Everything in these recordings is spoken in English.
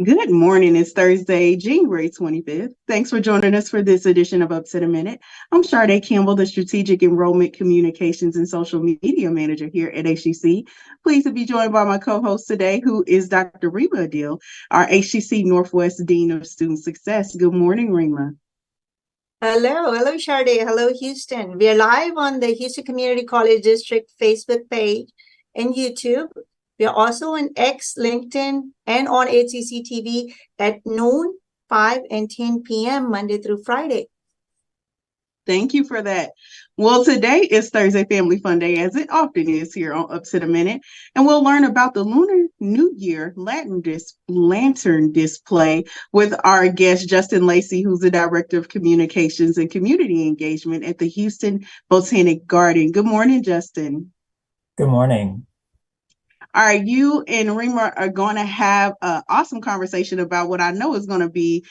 Good morning. It's Thursday, January 25th. Thanks for joining us for this edition of Up to the Minute. I'm Sade Campbell, the Strategic Enrollment Communications and Social Media Manager here at HCC. Pleased to be joined by my co-host today, who is Dr. Rima Adil, our HCC Northwest Dean of Student Success. Good morning, Rima. Hello, Sade. Hello, Houston. We are live on the Houston Community College District Facebook page and YouTube. We are also on X, LinkedIn, and on HCCTV at noon, 5 and 10 p.m. Monday through Friday. Thank you for that. Well, today is Thursday Family Fun Day, as it often is here on Up to the Minute, and we'll learn about the Lunar New Year lantern display with our guest, Justin Lacey, who's the Director of Communications and Community Engagement at the Houston Botanic Garden. Good morning, Justin. Good morning. All right, you and Rima are going to have an awesome conversation about what I know is going to be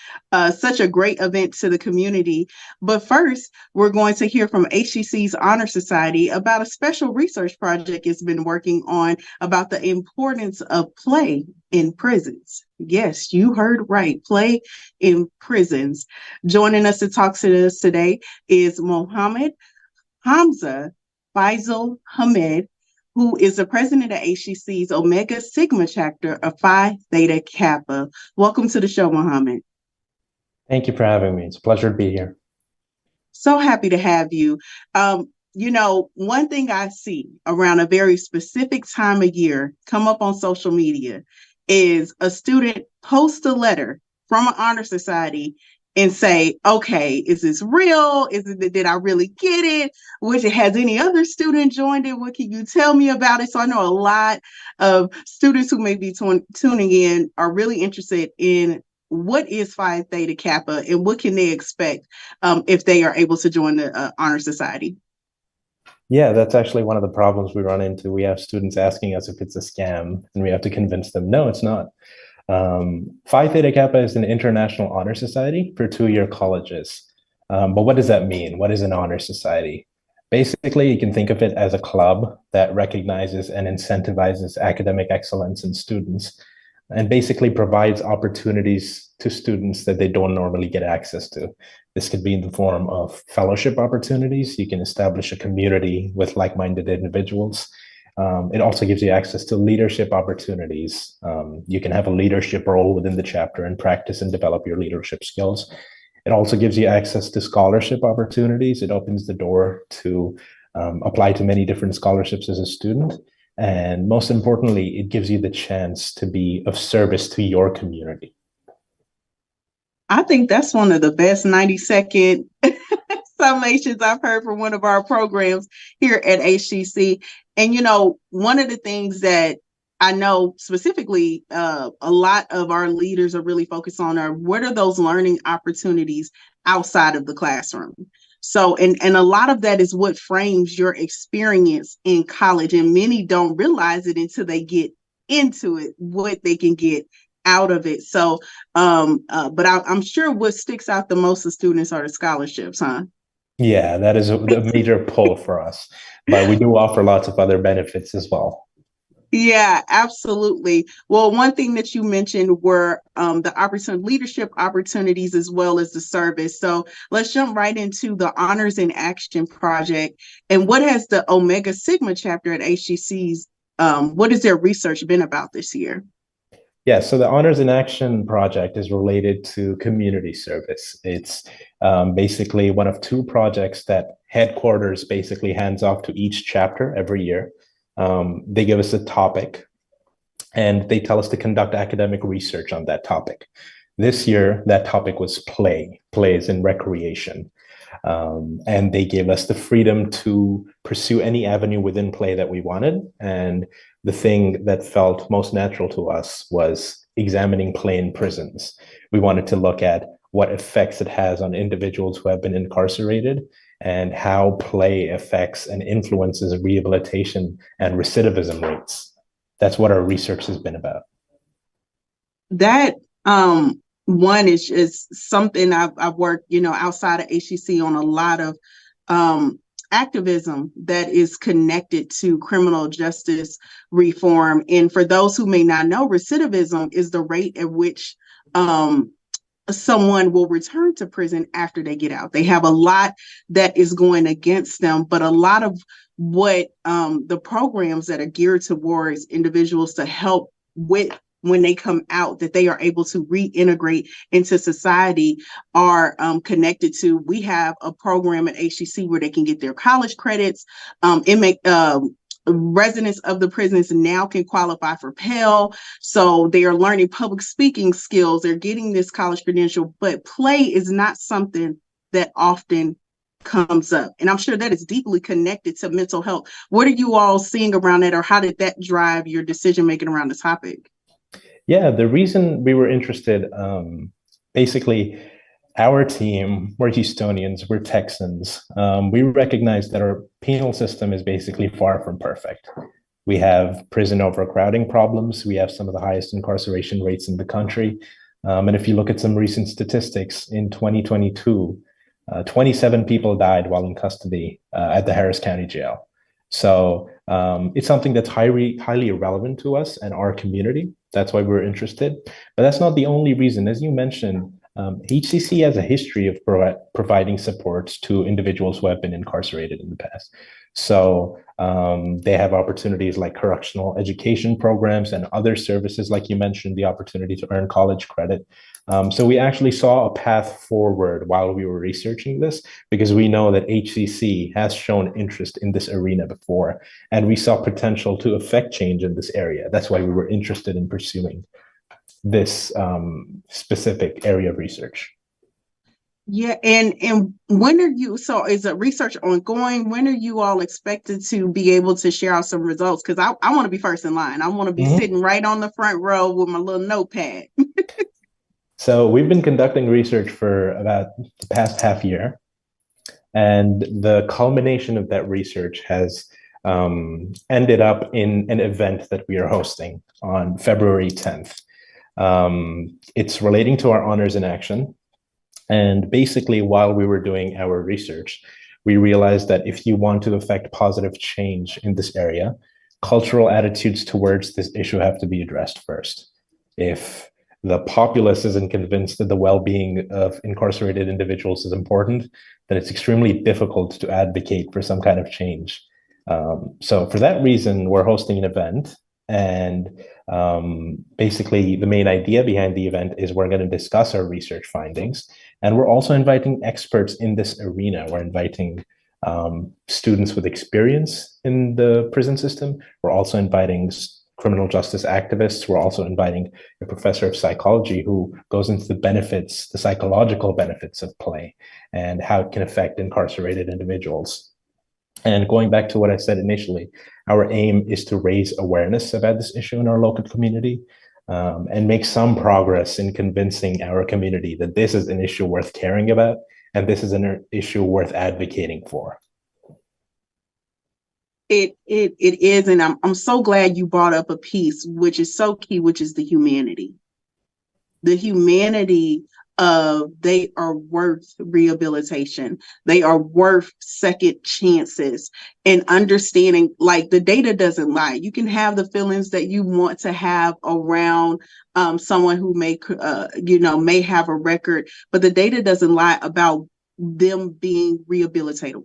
such a great event to the community. But first, we're going to hear from HCC's Honor Society about a special research project it's been working on about the importance of play in prisons. Yes, you heard right, play in prisons. Joining us to talk to us today is Mohammad Hamza Faisal Hameed, who is the president of HCC's Omega Sigma chapter of Phi Theta Kappa. Welcome to the show, Mohammad. Thank you for having me. It's a pleasure to be here. So happy to have you. One thing I see around a very specific time of year come up on social media is a student post a letter from an honor society and say, okay, is this real? Did I really get it? Has any other student joined it? What can you tell me about it? So I know a lot of students who may be tuning in are really interested in what is Phi Theta Kappa and what can they expect if they are able to join the Honor Society. Yeah, that's actually one of the problems we run into. We have students asking us if it's a scam, and we have to convince them, no, it's not. Phi Theta Kappa is an international honor society for two-year colleges. But what does that mean? What is an honor society? Basically, you can think of it as a club that recognizes and incentivizes academic excellence in students and basically provides opportunities to students that they don't normally get access to. This could be in the form of fellowship opportunities. You can establish a community with like-minded individuals. It also gives you access to leadership opportunities. You can have a leadership role within the chapter and practice and develop your leadership skills. It also gives you access to scholarship opportunities. It opens the door to apply to many different scholarships as a student. And most importantly, it gives you the chance to be of service to your community. I think that's one of the best 90-second summations I've heard from one of our programs here at HCC. And, one of the things that I know specifically a lot of our leaders are really focused on are what are those learning opportunities outside of the classroom? So, and a lot of that is what frames your experience in college. And many don't realize it until they get into it, what they can get out of it. So, but I'm sure what sticks out the most to students are the scholarships, huh? Yeah, that is a major pull for us, but we do offer lots of other benefits as well. Yeah, absolutely. Well, one thing that you mentioned were the leadership opportunities as well as the service. So let's jump right into the Honors in Action project. And what has the Omega Sigma chapter at HCC's, what has their research been about this year? Yeah, so the Honors in Action project is related to community service. It's basically one of two projects that headquarters basically hands off to each chapter every year. They give us a topic and they tell us to conduct academic research on that topic. This year, that topic was play as in recreation. And they gave us the freedom to pursue any avenue within play that we wanted. And the thing that felt most natural to us was examining play in prisons. We wanted to look at what effects it has on individuals who have been incarcerated and how play affects and influences rehabilitation and recidivism rates. That's what our research has been about. That one is something I've worked, outside of HCC on a lot of activism that is connected to criminal justice reform. And for those who may not know, recidivism is the rate at which someone will return to prison after they get out. They have a lot that is going against them, but a lot of what the programs that are geared towards individuals to help with when they come out, that they are able to reintegrate into society, are connected to. We have a program at HCC where they can get their college credits. Residents of the prisons now can qualify for Pell. So they are learning public speaking skills. They're getting this college credential, but play is not something that often comes up. And I'm sure that is deeply connected to mental health. What are you all seeing around that, or how did that drive your decision making around the topic? Yeah, the reason we were interested, basically, our team, we're Houstonians, we're Texans. We recognize that our penal system is basically far from perfect. We have prison overcrowding problems. We have some of the highest incarceration rates in the country. And if you look at some recent statistics, in 2022, 27 people died while in custody at the Harris County Jail. So it's something that's highly relevant to us and our community. That's why we're interested. But that's not the only reason. As you mentioned, HCC has a history of providing supports to individuals who have been incarcerated in the past. So they have opportunities like correctional education programs and other services, like you mentioned, the opportunity to earn college credit. So we actually saw a path forward while we were researching this, because we know that HCC has shown interest in this arena before, and we saw potential to affect change in this area. That's why we were interested in pursuing this specific area of research. Yeah, and when are you, so is the research ongoing? When are you all expected to be able to share out some results? Because I want to be first in line. I want to be sitting right on the front row with my little notepad. So we've been conducting research for about the past half year, and the culmination of that research has ended up in an event that we are hosting on February 10th. It's relating to our honors in action. And basically, while we were doing our research, we realized that if you want to affect positive change in this area, cultural attitudes towards this issue have to be addressed first. If the populace isn't convinced that the well-being of incarcerated individuals is important, then it's extremely difficult to advocate for some kind of change. So for that reason, we're hosting an event. And basically, the main idea behind the event is we're going to discuss our research findings. And we're also inviting experts in this arena. We're inviting students with experience in the prison system. We're also inviting criminal justice activists. We're also inviting a professor of psychology who goes into the benefits, the psychological benefits of play and how it can affect incarcerated individuals. And going back to what I said initially, our aim is to raise awareness about this issue in our local community and make some progress in convincing our community that this is an issue worth caring about and this is an issue worth advocating for. It is, and I'm so glad you brought up a piece which is so key, which is the humanity. The humanity of they are worth rehabilitation. They are worth second chances, and understanding, like, the data doesn't lie. You can have the feelings that you want to have around someone who may have a record, but the data doesn't lie about them being rehabilitated,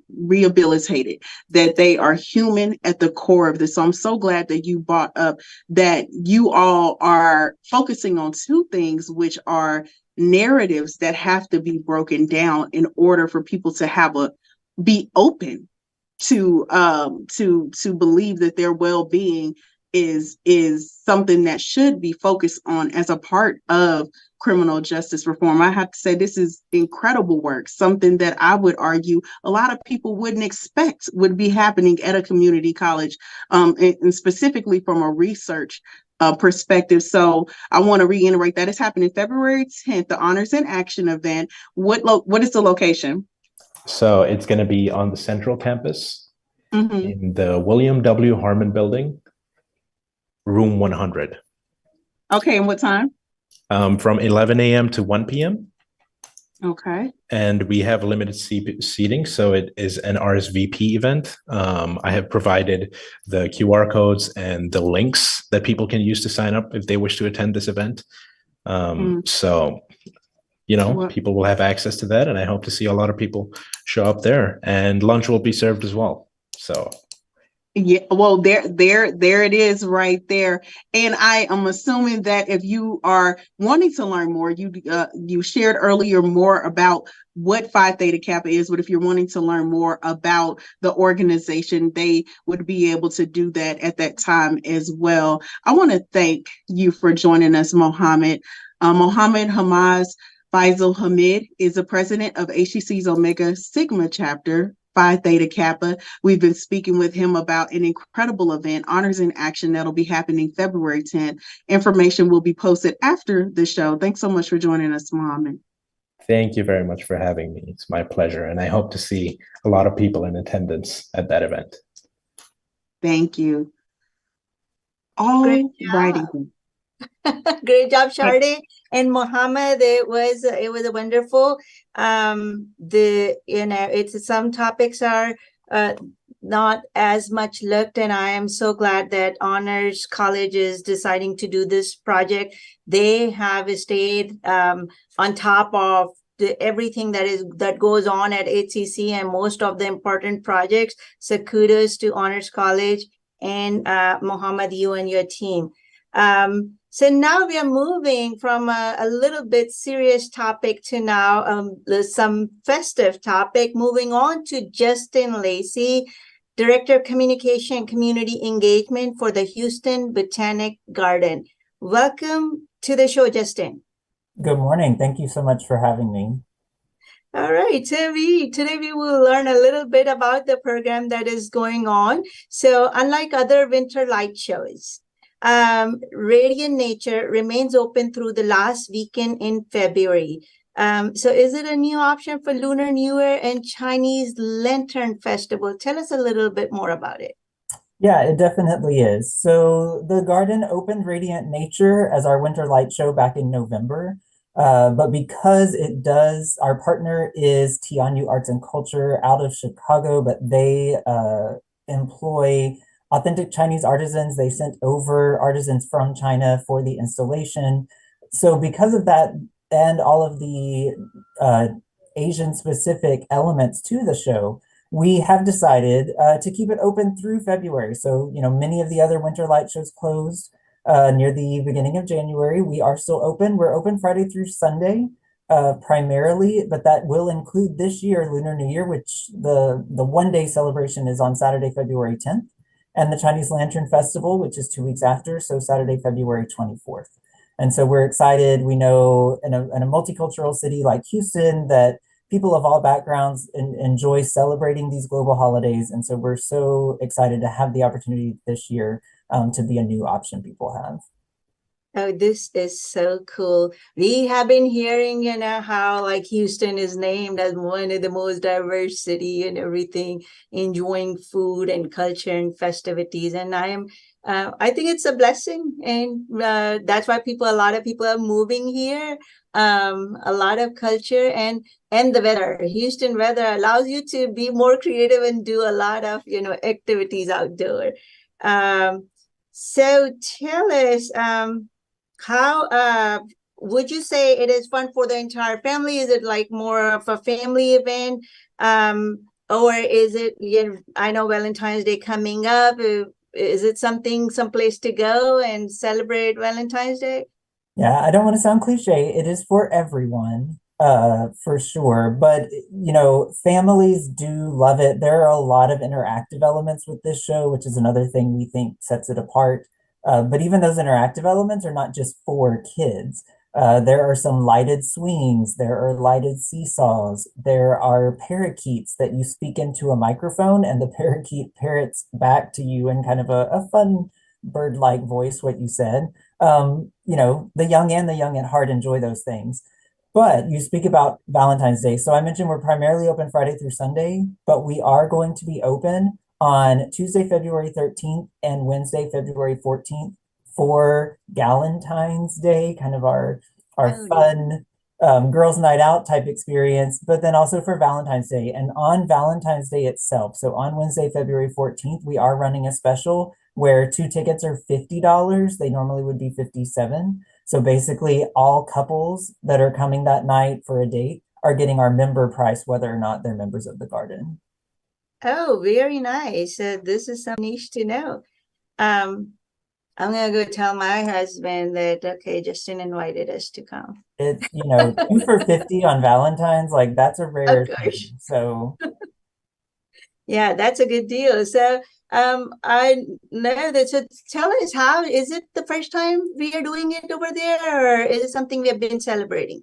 that they are human at the core of this. So I'm so glad that you brought up that you all are focusing on two things, which are narratives that have to be broken down in order for people to be open to believe that their well-being is something that should be focused on as a part of criminal justice reform. I have to say, this is incredible work, something that I would argue a lot of people wouldn't expect would be happening at a community college, and specifically from a research perspective. So I want to reiterate that it's happening February 10th, the Honors in Action event. What is the location? So it's going to be on the Central Campus in the William W. Harmon Building, room 100. Okay, and what time? From 11 a.m. to 1 p.m. Okay. And we have limited seating, so it is an RSVP event. I have provided the QR codes and the links that people can use to sign up if they wish to attend this event. So, people will have access to that, and I hope to see a lot of people show up there, and lunch will be served as well. So yeah, well, there it is right there. And I am assuming that if you are wanting to learn more, you shared earlier more about what Phi Theta Kappa is, but if you're wanting to learn more about the organization, they would be able to do that at that time as well. I want to thank you for joining us, Mohammad. Mohammad Hamza Faisal Hameed is the president of HCC's Omega Sigma chapter, Phi Theta Kappa. We've been speaking with him about an incredible event, Honors in Action, that'll be happening February 10th. Information will be posted after the show. Thanks so much for joining us, Mohammad. Thank you very much for having me. It's my pleasure, and I hope to see a lot of people in attendance at that event. Thank you. All righty. Great job, Sharde and Mohammad. It was a wonderful. It's some topics are not as much looked, and I am so glad that Honors College is deciding to do this project. They have stayed on top of everything that goes on at HCC and most of the important projects. So kudos to Honors College and Mohammad, you and your team. So now we are moving from a little bit serious topic to now some festive topic. Moving on to Justin Lacey, Director of Communication and Community Engagement for the Houston Botanic Garden. Welcome to the show, Justin. Good morning. Thank you so much for having me. All right, today we will learn a little bit about the program that is going on. So unlike other winter light shows, Radiant Nature remains open through the last weekend in February. So is it a new option for Lunar New Year and Chinese Lantern Festival? Tell us a little bit more about it. Yeah, it definitely is. So the garden opened Radiant Nature as our winter light show back in November. But because it does, our partner is Tianyu Arts and Culture out of Chicago, but they employ authentic Chinese artisans. They sent over artisans from China for the installation. So because of that and all of the Asian-specific elements to the show, we have decided to keep it open through February. So, many of the other winter light shows closed near the beginning of January. We are still open. We're open Friday through Sunday primarily, but that will include this year Lunar New Year, which the one-day celebration is on Saturday, February 10th, and the Chinese Lantern Festival, which is 2 weeks after, so Saturday, February 24th. And so we're excited. We know in a multicultural city like Houston that people of all backgrounds enjoy celebrating these global holidays. And so we're so excited to have the opportunity this year to be a new option people have. Oh, this is so cool. We have been hearing, how like Houston is named as one of the most diverse city and everything, enjoying food and culture and festivities. And I think it's a blessing. And that's why a lot of people are moving here. A lot of culture and the weather. Houston weather allows you to be more creative and do a lot of, activities outdoor. So tell us, how would you say it is fun for the entire family? Is it like more of a family event? Or is it, I know Valentine's Day coming up. Is it someplace to go and celebrate Valentine's Day? Yeah, I don't want to sound cliche. It is for everyone, for sure. But, families do love it. There are a lot of interactive elements with this show, which is another thing we think sets it apart. But even those interactive elements are not just for kids. There are some lighted swings. There are lighted seesaws. There are parakeets that you speak into a microphone and the parakeet parrots back to you in kind of a fun bird-like voice what you said. The young and the young at heart enjoy those things. But you speak about Valentine's Day. So I mentioned we're primarily open Friday through Sunday, but we are going to be open on Tuesday, February 13th and Wednesday, February 14th for Galentine's Day, kind of our fun girls' night out type experience, but then also for Valentine's Day. And on Valentine's Day itself, so on Wednesday, February 14th, we are running a special where 2 tickets are $50. They normally would be $57. So basically, all couples that are coming that night for a date are getting our member price, whether or not they're members of the garden. Oh, very nice. This is some niche to know. Um, I'm gonna go tell my husband that okay, Justin invited us to come. It's, 2 for $50 on Valentine's, like that's a Oh rare gosh. thing. So Yeah, that's a good deal. So I know that, so tell us, how is it the first time we are doing it over there, or is it something we have been celebrating?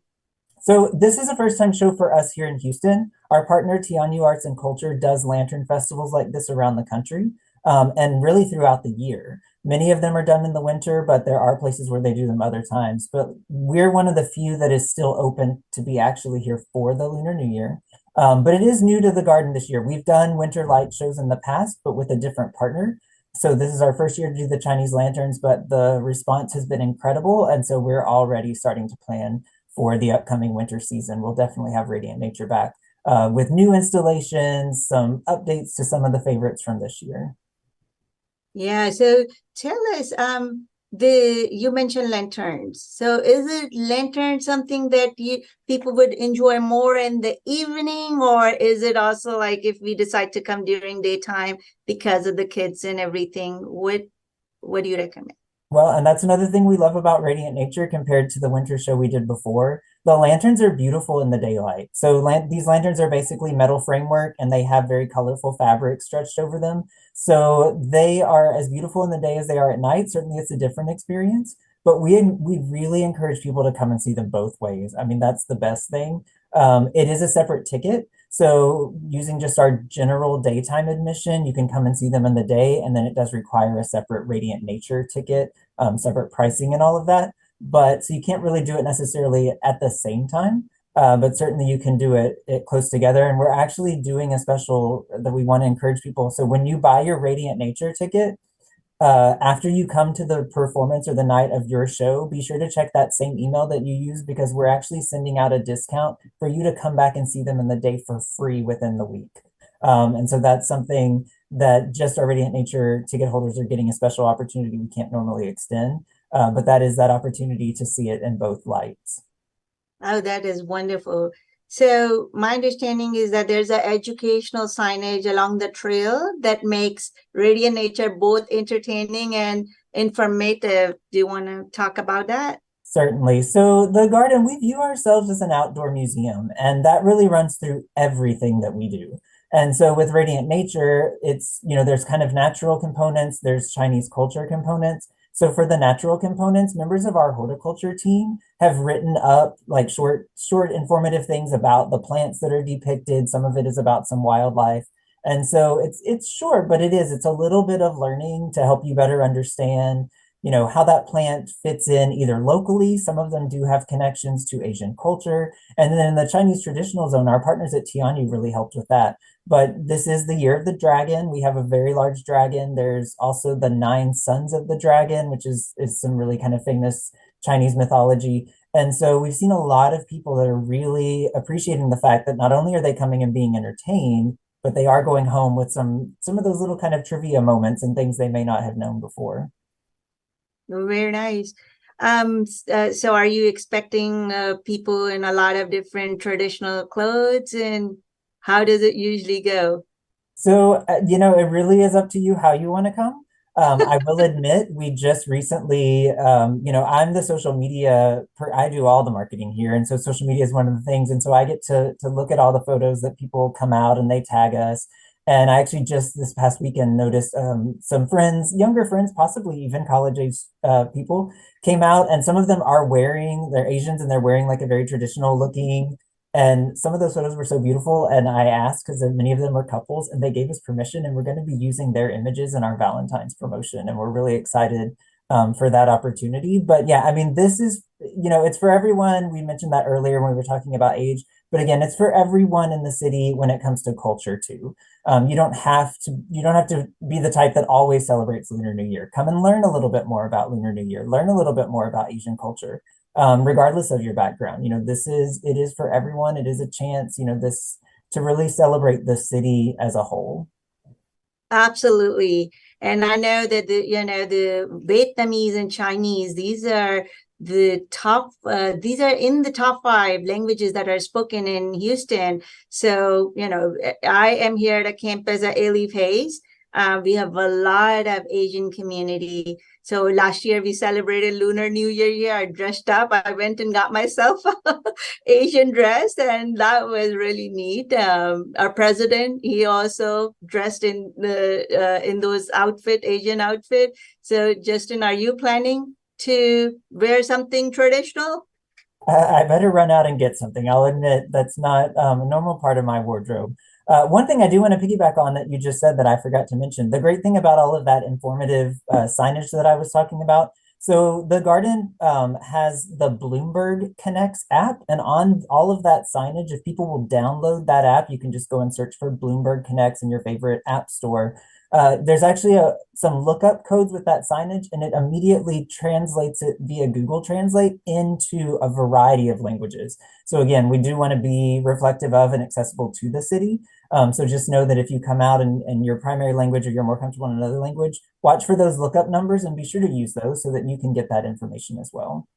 So this is a first time show for us here in Houston. Our partner Tianyu Arts and Culture does lantern festivals like this around the country, and really throughout the year. Many of them are done in the winter, but there are places where they do them other times. But we're one of the few that is still open to be actually here for the Lunar New Year. But it is new to the garden this year. We've done winter light shows in the past, but with a different partner. So this is our first year to do the Chinese lanterns, but the response has been incredible. And so we're already starting to plan for the upcoming winter season. We'll definitely have Radiant Nature back with new installations, some updates to some of the favorites from this year. Yeah, so tell us, you mentioned lanterns. So is it lantern something that people would enjoy more in the evening, or is it also like if we decide to come during daytime because of the kids and everything? What do you recommend? Well, and that's another thing we love about Radiant Nature compared to the winter show we did before. The lanterns are beautiful in the daylight. So these lanterns are basically metal framework and they have very colorful fabric stretched over them. So they are as beautiful in the day as they are at night. Certainly it's a different experience, but we really encourage people to come and see them both ways. I mean, that's the best thing. It is a separate ticket. So using just our general daytime admission, you can come and see them in the day, and then it does require a separate Radiant Nature ticket, separate pricing and all of that. But so you can't really do it necessarily at the same time, but certainly you can do it close together. And we're actually doing a special that we want to encourage people. So when you buy your Radiant Nature ticket, after you come to the performance or the night of your show, be sure to check that same email that you use, because we're actually sending out a discount for you to come back and see them in the day for free within the week. And so that's something that just our Radiant Nature ticket holders are getting a special opportunity we can't normally extend. But that is that opportunity to see it in both lights. Oh, that is wonderful. So my understanding is that there's an educational signage along the trail that makes Radiant Nature both entertaining and informative. Do you want to talk about that? Certainly. So the garden, we view ourselves as an outdoor museum, and that really runs through everything that we do. And so with Radiant Nature, it's, there's kind of natural components, there's Chinese culture components. So for the natural components, members of our horticulture team have written up like short informative things about the plants that are depicted. Some of it is about some wildlife. And so it's short, but it's a little bit of learning to help you better understand, how that plant fits in either locally. Some of them do have connections to Asian culture. And then in the Chinese traditional zone, our partners at Tianyu really helped with that. But this is the year of the dragon. We have a very large dragon. There's also the 9 sons of the dragon, which is some really kind of famous Chinese mythology. And so we've seen a lot of people that are really appreciating the fact that not only are they coming and being entertained, but they are going home with some of those little kind of trivia moments and things they may not have known before. Very nice. So are you expecting people in a lot of different traditional clothes, and how does it usually go? So, it really is up to you how you want to come. I will admit, we just recently, I'm the social media, I do all the marketing here. And so social media is one of the things. And so I get to look at all the photos that people come out and they tag us. And I actually just this past weekend noticed some friends, younger friends, possibly even college age people, came out, and some of them they're Asians and they're wearing like a very traditional looking. And some of those photos were so beautiful. And I asked, because many of them were couples, and they gave us permission, and we're going to be using their images in our Valentine's promotion. And we're really excited for that opportunity. But yeah, I mean, this is, it's for everyone. We mentioned that earlier when we were talking about age. But again, it's for everyone in the city when it comes to culture too. You don't have to be the type that always celebrates Lunar New Year. Come and learn a little bit more about Lunar New Year. Learn a little bit more about Asian culture. Regardless of your background, it is for everyone. It is a chance, this to really celebrate the city as a whole. Absolutely. And I know that the Vietnamese and Chinese, these are the top, these are in the top 5 languages that are spoken in Houston. So, I am here at a campus at A-Leaf Hayes. We have a lot of Asian community. So last year we celebrated Lunar New Year here. I dressed up. I went and got myself Asian dress, and that was really neat. Our president, he also dressed in those Asian outfit. So Justin, are you planning to wear something traditional? I better run out and get something. I'll admit that's not a normal part of my wardrobe. One thing I do want to piggyback on that you just said that I forgot to mention, the great thing about all of that informative signage that I was talking about. So the garden has the Bloomberg Connects app, and on all of that signage, if people will download that app, you can just go and search for Bloomberg Connects in your favorite app store. There's actually some lookup codes with that signage, and it immediately translates it via Google Translate into a variety of languages. So again, we do want to be reflective of and accessible to the city. So just know that if you come out and your primary language or you're more comfortable in another language, watch for those lookup numbers and be sure to use those so that you can get that information as well.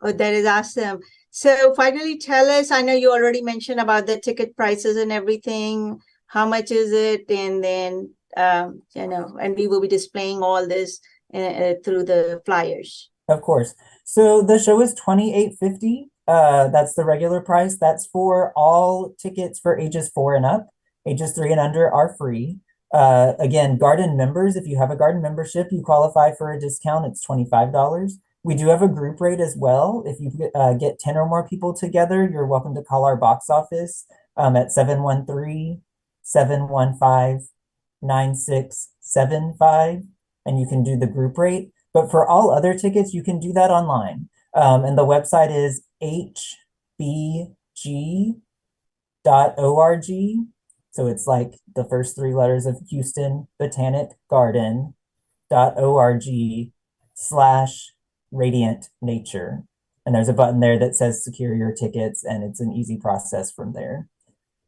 Oh, that is awesome. So finally, tell us, I know you already mentioned about the ticket prices and everything. How much is it? And then, and we will be displaying all this through the flyers. Of course. So the show is $28.50. That's the regular price. That's for all tickets for ages 4 and up. Ages 3 and under are free. Again, garden members, if you have a garden membership, you qualify for a discount. It's $25. We do have a group rate as well. If you get 10 or more people together, you're welcome to call our box office at 713-715-9675, and you can do the group rate. But for all other tickets, you can do that online. And the website is hbg.org. So it's like the first 3 letters of Houston Botanic Garden.org/radiant nature. And there's a button there that says secure your tickets, and it's an easy process from there.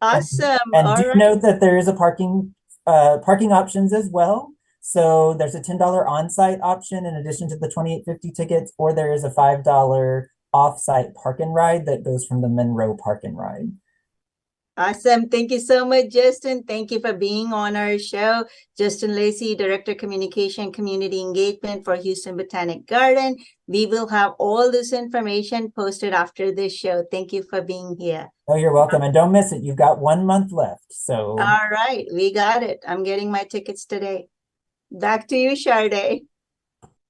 Awesome. And do note that there is a parking options as well. So there's a $10 on-site option in addition to the $28.50 tickets, or there is a $5 off-site park and ride that goes from the Monroe Park and Ride. Awesome. Thank you so much, Justin. Thank you for being on our show. Justin Lacey, Director Communication Community Engagement for Houston Botanic Garden. We will have all this information posted after this show. Thank you for being here. Oh, you're welcome. And don't miss it. You've got 1 month left. So all right, we got it. I'm getting my tickets today. Back to you, Sade.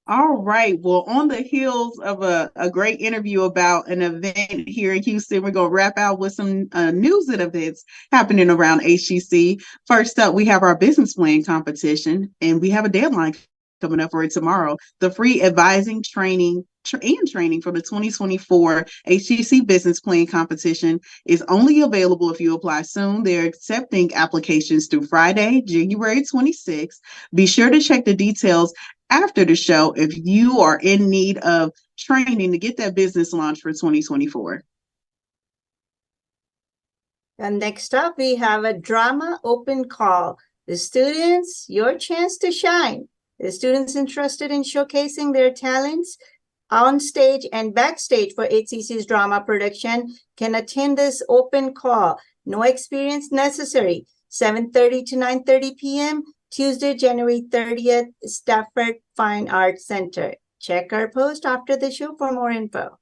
All right. Well, on the heels of a great interview about an event here in Houston, we're going to wrap out with some news and events happening around HCC. First up, we have our business plan competition, and we have a deadline coming up for it tomorrow. The free advising training for the 2024 HCC business plan competition is only available if you apply soon. They're accepting applications through Friday, January 26th. Be sure to check the details after the show if you are in need of training to get that business launch for 2024. And next up, we have a drama open call. The students, your chance to shine. The students interested in showcasing their talents on stage and backstage for HCC's drama production can attend this open call. No experience necessary. 7:30 to 9:30 p.m. Tuesday, January 30th, Stafford Fine Arts Center. Check our post after the show for more info.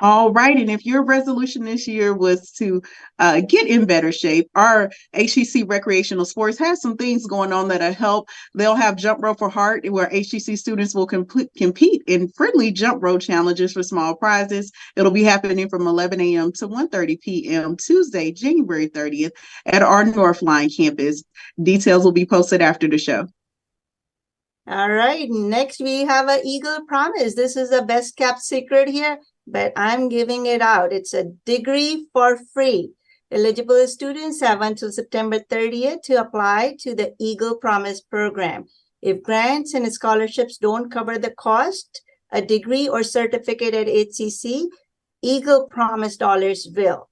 All right. And if your resolution this year was to get in better shape, our HCC Recreational Sports has some things going on that'll help. They'll have Jump Rope for Heart, where HCC students will compete in friendly jump rope challenges for small prizes. It'll be happening from 11 a.m. to 1:30 p.m. Tuesday, January 30th at our North Line campus. Details will be posted after the show. All right. Next, we have an Eagle Promise. This is the best kept secret here, but I'm giving it out. It's a degree for free. Eligible students have until September 30th to apply to the Eagle Promise program. If grants and scholarships don't cover the cost, a degree or certificate at HCC, Eagle Promise dollars will.